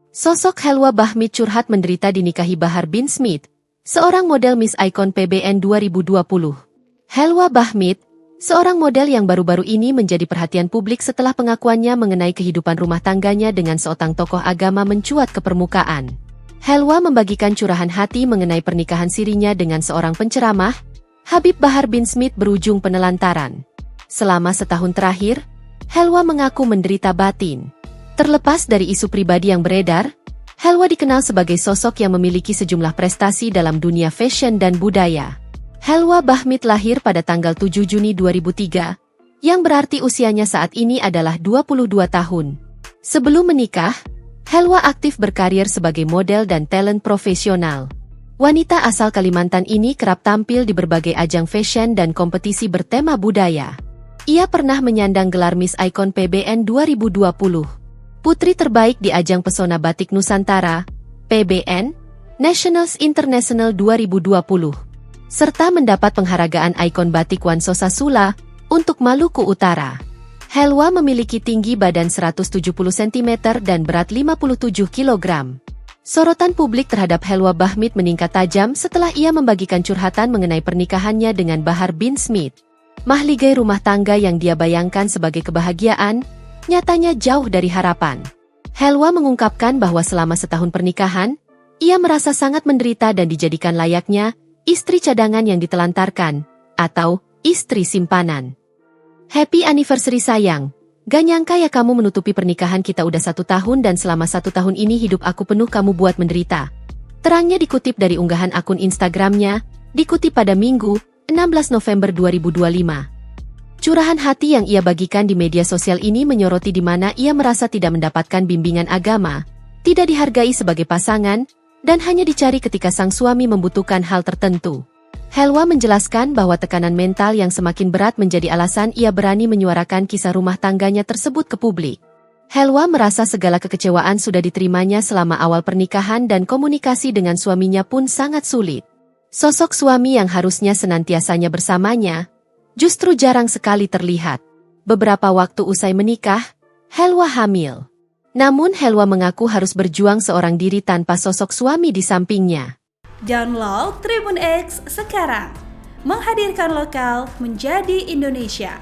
Sosok Helwa Bahmid curhat menderita dinikahi Bahar bin Smith, seorang model Miss Icon PBN 2020. Helwa Bahmid, seorang model yang baru-baru ini menjadi perhatian publik setelah pengakuannya mengenai kehidupan rumah tangganya dengan seorang tokoh agama mencuat ke permukaan. Helwa membagikan curahan hati mengenai pernikahan sirinya dengan seorang penceramah, Habib Bahar bin Smith berujung penelantaran. Selama setahun terakhir, Helwa mengaku menderita batin. Terlepas dari isu pribadi yang beredar, Helwa dikenal sebagai sosok yang memiliki sejumlah prestasi dalam dunia fashion dan budaya. Helwa Bahmid lahir pada tanggal 7 Juni 2003, yang berarti usianya saat ini adalah 22 tahun. Sebelum menikah, Helwa aktif berkarir sebagai model dan talent profesional. Wanita asal Kalimantan ini kerap tampil di berbagai ajang fashion dan kompetisi bertema budaya. Ia pernah menyandang gelar Miss Icon PBN 2020. Putri terbaik di ajang Pesona Batik Nusantara, PBN, Nationals International 2020. Serta mendapat penghargaan ikon batik Wanso Sasula untuk Maluku Utara. Helwa memiliki tinggi badan 170 cm dan berat 57 kg. Sorotan publik terhadap Helwa Bahmid meningkat tajam setelah ia membagikan curhatan mengenai pernikahannya dengan Bahar bin Smith. Mahligai rumah tangga yang dia bayangkan sebagai kebahagiaan, nyatanya jauh dari harapan. Helwa mengungkapkan bahwa selama setahun pernikahan, ia merasa sangat menderita dan dijadikan layaknya istri cadangan yang ditelantarkan, atau istri simpanan. Happy anniversary sayang, gak nyangka ya kamu menutupi pernikahan kita udah 1 tahun dan selama 1 tahun ini hidup aku penuh kamu buat menderita. Terangnya dikutip dari unggahan akun Instagramnya, dikutip pada Minggu, 16 November 2025. Curahan hati yang ia bagikan di media sosial ini menyoroti di mana ia merasa tidak mendapatkan bimbingan agama, tidak dihargai sebagai pasangan, dan hanya dicari ketika sang suami membutuhkan hal tertentu. Helwa menjelaskan bahwa tekanan mental yang semakin berat menjadi alasan ia berani menyuarakan kisah rumah tangganya tersebut ke publik. Helwa merasa segala kekecewaan sudah diterimanya selama awal pernikahan dan komunikasi dengan suaminya pun sangat sulit. Sosok suami yang harusnya senantiasanya bersamanya, justru jarang sekali terlihat. Beberapa waktu usai menikah, Helwa hamil. Namun Helwa mengaku harus berjuang seorang diri tanpa sosok suami di sampingnya. Download Tribun X sekarang, menghadirkan lokal menjadi Indonesia.